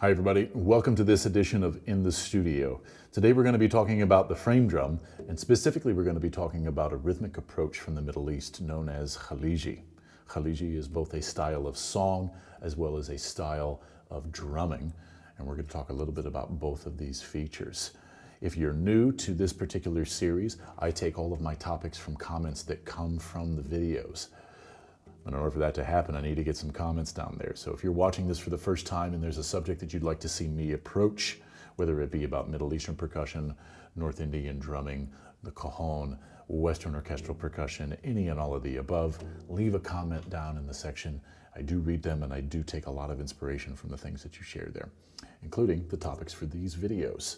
Hi everybody, welcome to this edition of In the Studio. Today we're going to be talking about the frame drum, and specifically we're going to be talking about a rhythmic approach from the Middle East known as Khaliji. Khaliji is both a style of song as well as a style of drumming, and we're going to talk a little bit about both of these features. If you're new to this particular series, I take all of my topics from comments that come from the videos. In order for that to happen, I need to get some comments down there. So if you're watching this for the first time and there's a subject that you'd like to see me approach, whether it be about Middle Eastern percussion, North Indian drumming, the cajon, Western orchestral percussion, any and all of the above, leave a comment down in the section. I do read them and I do take a lot of inspiration from the things that you share there, including the topics for these videos.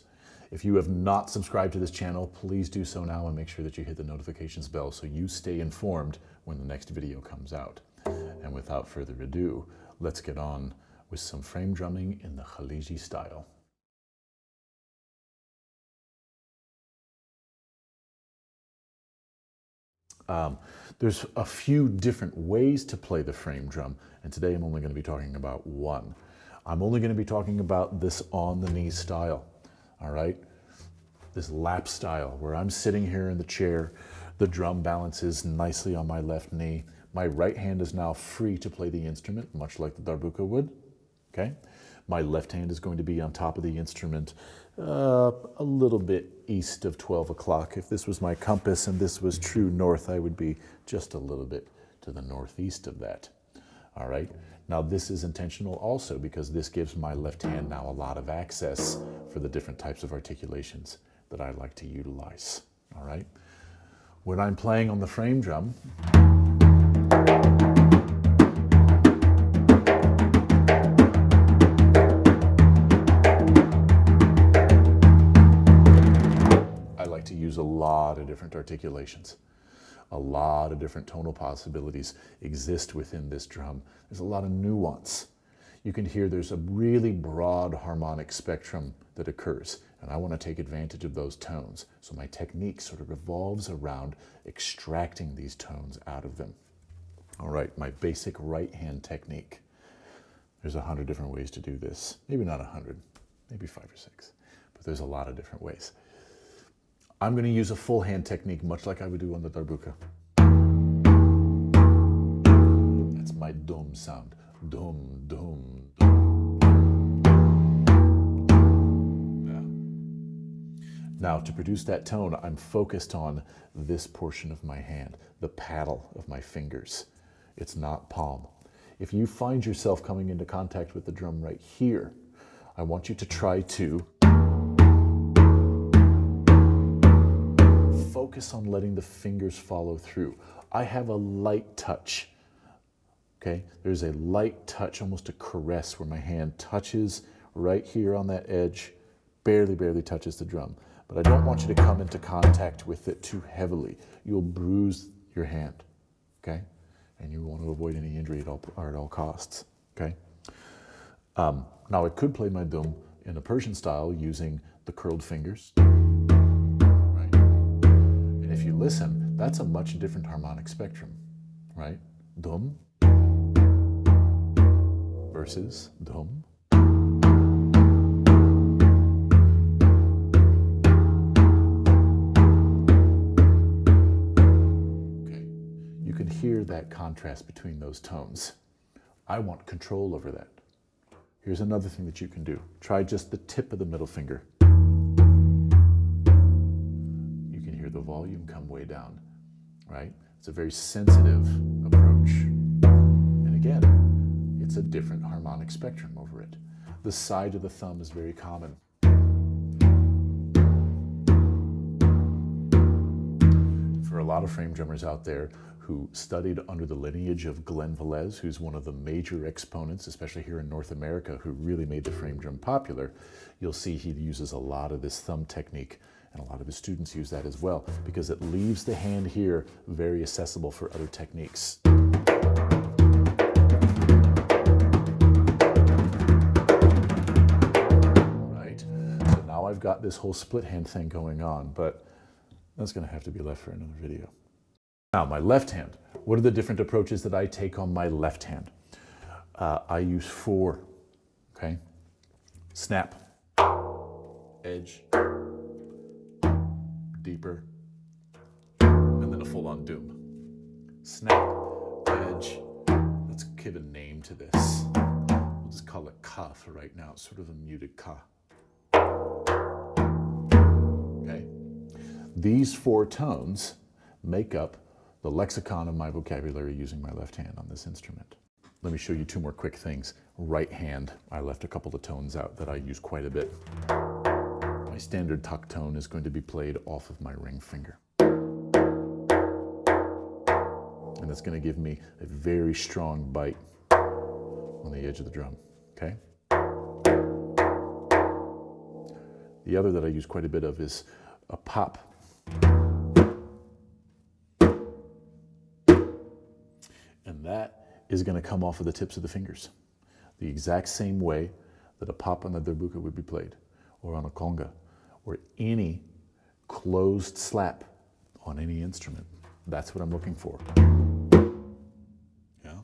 If you have not subscribed to this channel, please do so now and make sure that you hit the notifications bell so you stay informed when the next video comes out. And without further ado, let's get on with some frame drumming in the Khaliji style. There's a few different ways to play the frame drum, and today I'm only going to be talking about one. I'm only going to be talking about this on the knee style. All right, this lap style where I'm sitting here in the chair, the drum balances nicely on my left knee. My right hand is now free to play the instrument, much like the darbuka would, okay? My left hand is going to be on top of the instrument a little bit east of 12 o'clock. If this was my compass and this was true north, I would be just a little bit to the northeast of that, all right? Now this is intentional also because this gives my left hand now a lot of access for the different types of articulations that I like to utilize, all right? When I'm playing on the frame drum, I like to use a lot of different articulations. A lot of different tonal possibilities exist within this drum. There's a lot of nuance. You can hear there's a really broad harmonic spectrum that occurs, and I want to take advantage of those tones. So my technique sort of revolves around extracting these tones out of them. All right, my basic right hand technique. There's 100 different ways to do this. Maybe not 100, maybe 5 or 6, but there's a lot of different ways. I'm going to use a full hand technique, much like I would do on the darbuka. That's my dum sound. Dum, dum, dum. Yeah. Now, to produce that tone, I'm focused on this portion of my hand, the paddle of my fingers. It's not palm. If you find yourself coming into contact with the drum right here, I want you to try to focus on letting the fingers follow through. I have a light touch, okay? There's a light touch, almost a caress, where my hand touches right here on that edge, barely touches the drum. But I don't want you to come into contact with it too heavily. You'll bruise your hand, okay? And you want to avoid any injury at all costs, okay? Now I could play my dum in a Persian style using the curled fingers. If you listen, that's a much different harmonic spectrum, right? Dum versus dum. Okay, you can hear that contrast between those tones. I want control over that. Here's another thing that you can do. Try just the tip of the middle finger. The volume come way down, right? It's a very sensitive approach. And again, it's a different harmonic spectrum over it. The side of the thumb is very common. For a lot of frame drummers out there who studied under the lineage of Glenn Velez, who's one of the major exponents, especially here in North America, who really made the frame drum popular, you'll see he uses a lot of this thumb technique. And a lot of his students use that as well because it leaves the hand here very accessible for other techniques. Right, so now I've got this whole split hand thing going on, but that's going to have to be left for another video. Now my left hand, what are the different approaches that I take on my left hand? I use 4, okay? snap, edge, deeper, and then a full-on doom. Snap, edge, let's give a name to this. We'll just call it ka for right now. It's sort of a muted ka. Okay? These four tones make up the lexicon of my vocabulary using my left hand on this instrument. Let me show you two more quick things. Right hand, I left a couple of tones out that I use quite a bit. My standard tuck tone is going to be played off of my ring finger. And it's going to give me a very strong bite on the edge of the drum, okay? The other that I use quite a bit of is a pop. And that is going to come off of the tips of the fingers, the exact same way that a pop on the darbuka would be played, or on a conga, or any closed slap on any instrument. That's what I'm looking for. Yeah.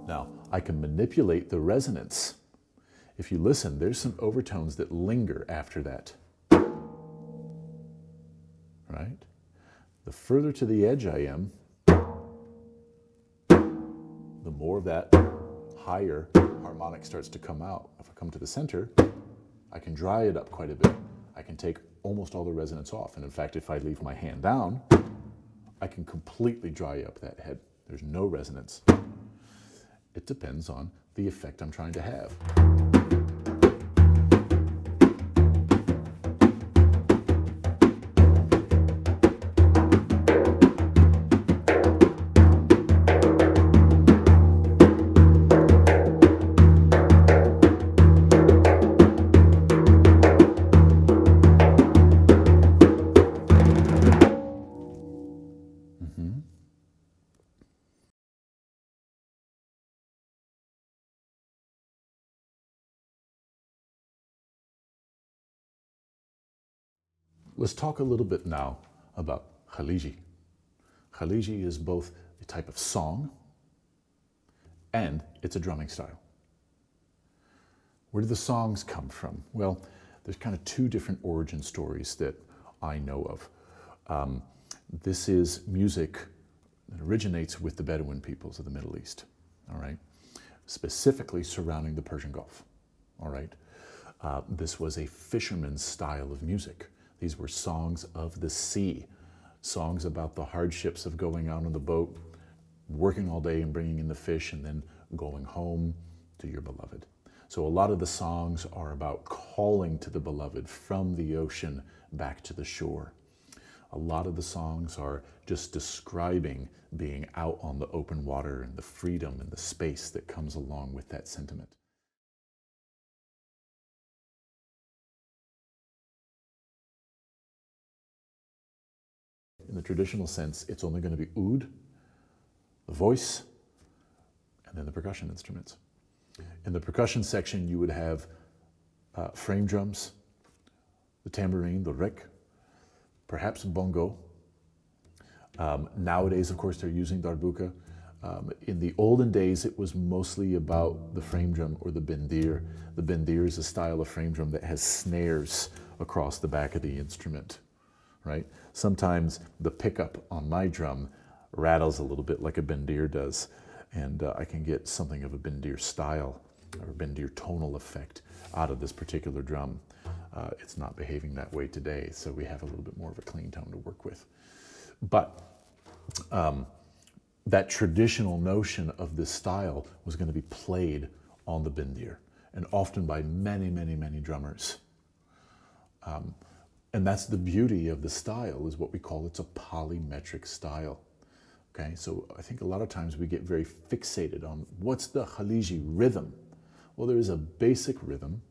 Now, I can manipulate the resonance. If you listen, there's some overtones that linger after that. Right? The further to the edge I am, the more of that higher harmonic starts to come out. If I come to the center, I can dry it up quite a bit. I can take almost all the resonance off. And in fact, if I leave my hand down, I can completely dry up that head. There's no resonance. It depends on the effect I'm trying to have. Let's talk a little bit now about Khaliji. Khaliji is both a type of song and it's a drumming style. Where do the songs come from? Well, there's kind of two different origin stories that I know of. This is music that originates with the Bedouin peoples of the Middle East, all right? Specifically surrounding the Persian Gulf, all right? This was a fisherman's style of music. These were songs of the sea, songs about the hardships of going out on the boat, working all day and bringing in the fish, and then going home to your beloved. So a lot of the songs are about calling to the beloved from the ocean back to the shore. A lot of the songs are just describing being out on the open water and the freedom and the space that comes along with that sentiment. In the traditional sense, it's only going to be oud, the voice, and then the percussion instruments. In the percussion section, you would have frame drums, the tambourine, the rek, perhaps bongo. Nowadays, of course, they're using darbuka. In the olden days, it was mostly about the frame drum or the bendir. The bendir is a style of frame drum that has snares across the back of the instrument, right? Sometimes the pickup on my drum rattles a little bit like a bendir does, and I can get something of a bendir style or a bendir tonal effect out of this particular drum. It's not behaving that way today, so we have a little bit more of a clean tone to work with. But that traditional notion of this style was going to be played on the bendir, and often by many, many, many drummers. And that's the beauty of the style, is what we call it's a polymetric style. Okay, so I think a lot of times we get very fixated on what's the Khaliji rhythm. Well, there is a basic rhythm,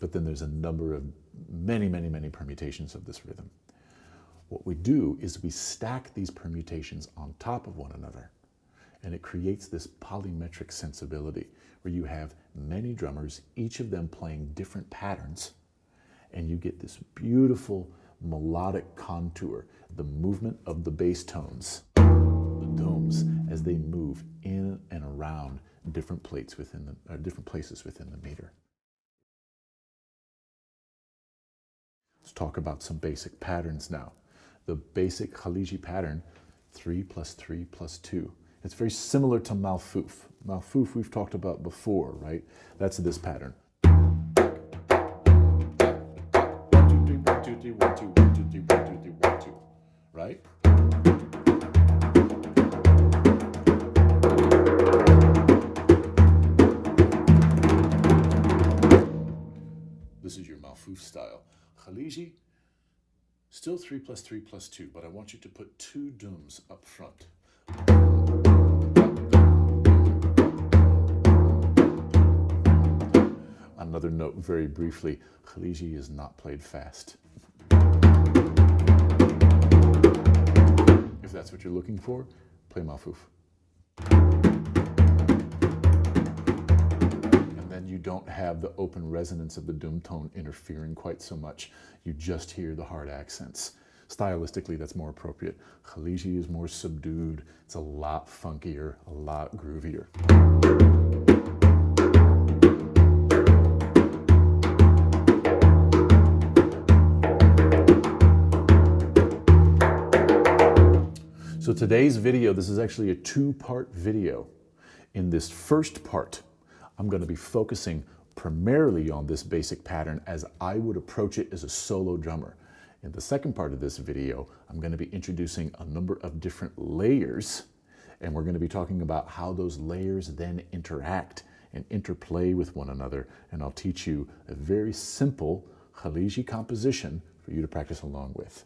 but then there's a number of many, many, many permutations of this rhythm. What we do is we stack these permutations on top of one another, and it creates this polymetric sensibility where you have many drummers, each of them playing different patterns, and you get this beautiful melodic contour, the movement of the bass tones, the dooms, as they move in and around different places within the meter. Let's talk about some basic patterns now. The basic Khaliji pattern, 3 plus 3 plus 2. It's very similar to Malfuf. Malfuf we've talked about before, right? That's this pattern. 1, 2, 3, 1, 2, 3, 1, 2, 1, 2, 3, 1, 2, 3, 1, 2, right? This is your Malfuf style. Khaliji, still 3 plus 3 plus 2, but I want you to put 2 dums up front. Another note very briefly, Khaliji is not played fast. If that's what you're looking for, play Malfuf. And then you don't have the open resonance of the dum tone interfering quite so much. You just hear the hard accents. Stylistically, that's more appropriate. Khaliji is more subdued. It's a lot funkier, a lot groovier. So today's video, this is actually a 2-part video. In this first part, I'm going to be focusing primarily on this basic pattern as I would approach it as a solo drummer. In the second part of this video, I'm going to be introducing a number of different layers, and we're going to be talking about how those layers then interact and interplay with one another, and I'll teach you a very simple Khaliji composition for you to practice along with.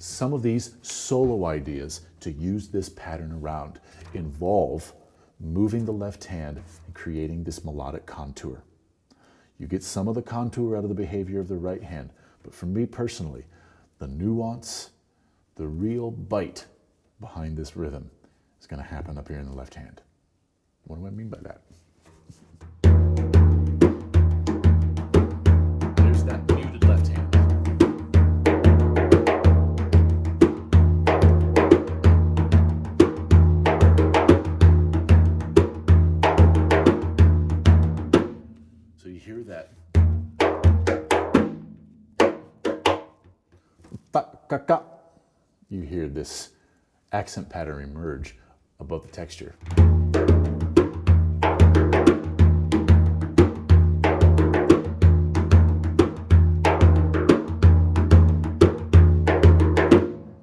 Some of these solo ideas to use this pattern around involve moving the left hand and creating this melodic contour. You get some of the contour out of the behavior of the right hand, but for me personally, the nuance, the real bite behind this rhythm is going to happen up here in the left hand. What do I mean by that? There's that muted left hand. Hear that. You hear this accent pattern emerge above the texture.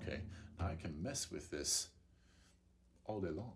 Okay, now I can mess with this all day long.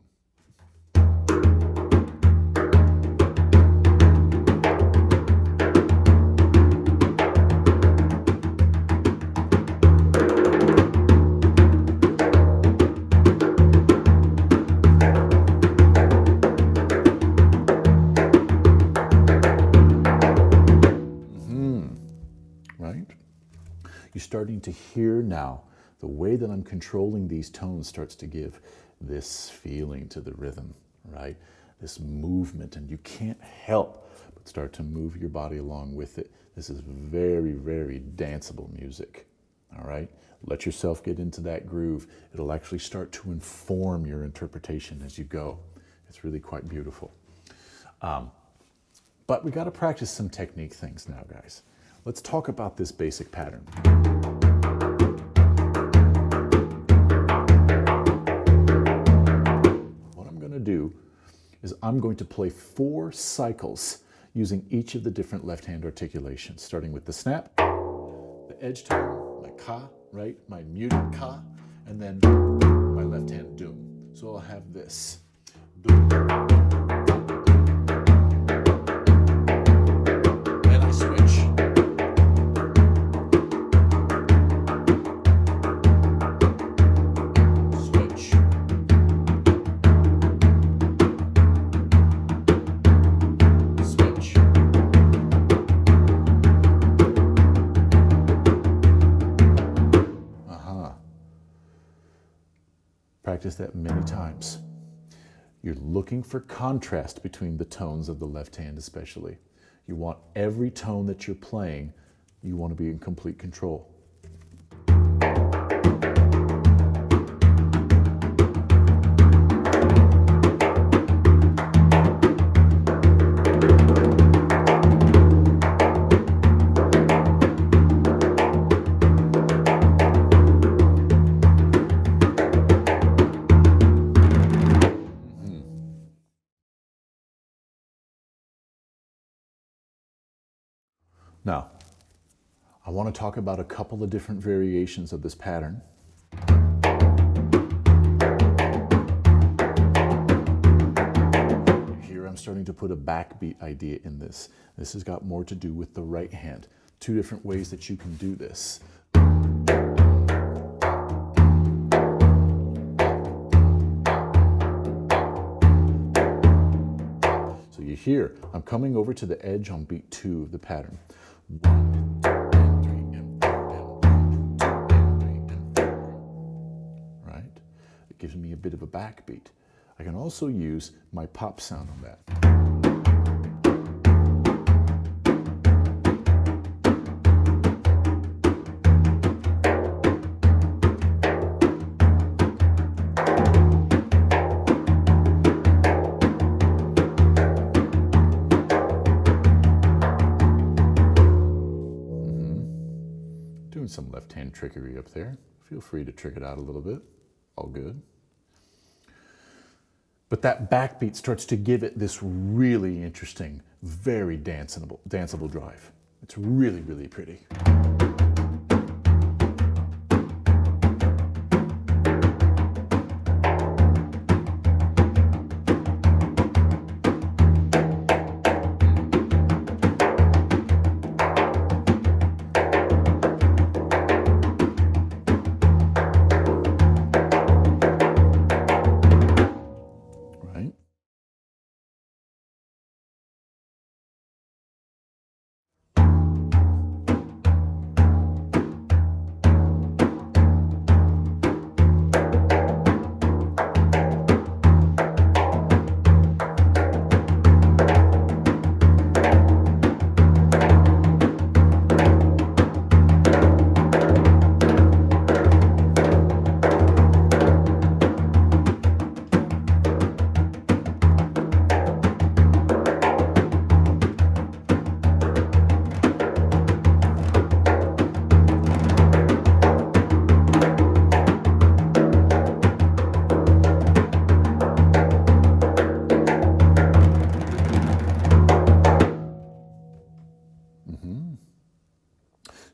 You're starting to hear now the way that I'm controlling these tones starts to give this feeling to the rhythm, right? This movement, and you can't help but start to move your body along with it. This is very, very danceable music, all right? Let yourself get into that groove. It'll actually start to inform your interpretation as you go. It's really quite beautiful. But we got to practice some technique things now, guys. Let's talk about this basic pattern. What I'm going to do is I'm going to play 4 cycles using each of the different left-hand articulations, starting with the snap, the edge tone, my ka, right, my muted ka, and then my left-hand dum. So I'll have this. Dum. Practice that many times. You're looking for contrast between the tones of the left hand especially. You want every tone that you're playing you want to be in complete control. Now, I want to talk about a couple of different variations of this pattern. Here I'm starting to put a backbeat idea in this. This has got more to do with the right hand. Two different ways that you can do this. So you hear, I'm coming over to the edge on beat 2 of the pattern. 1, 2, and 3, and 4, and 1, 2, and 3, and 4. Right? It gives me a bit of a backbeat. I can also use my pop sound on that. Doing some left-hand trickery up there. Feel free to trick it out a little bit. All good. But that backbeat starts to give it this really interesting, very danceable drive. It's really, really pretty.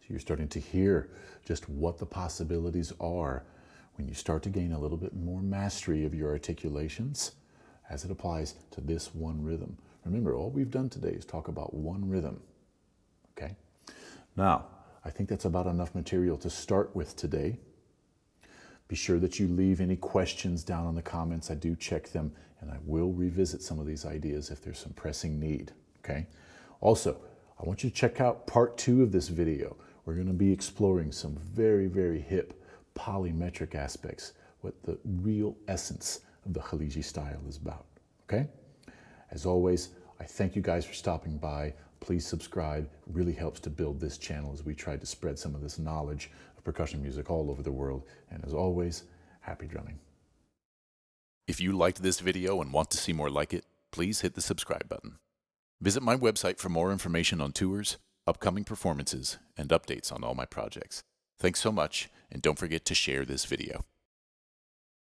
You're starting to hear just what the possibilities are when you start to gain a little bit more mastery of your articulations as it applies to this one rhythm. Remember, all we've done today is talk about one rhythm, okay? Now, I think that's about enough material to start with today. Be sure that you leave any questions down in the comments. I do check them, and I will revisit some of these ideas if there's some pressing need, okay? Also, I want you to check out part 2 of this video. We're going to be exploring some very, very hip polymetric aspects, what the real essence of the Khaliji style is about, okay? As always, I thank you guys for stopping by. Please subscribe. It really helps to build this channel as we try to spread some of this knowledge of percussion music all over the world. And as always, happy drumming. If you liked this video and want to see more like it, please hit the subscribe button. Visit my website for more information on tours, upcoming performances, and updates on all my projects. Thanks so much, and don't forget to share this video.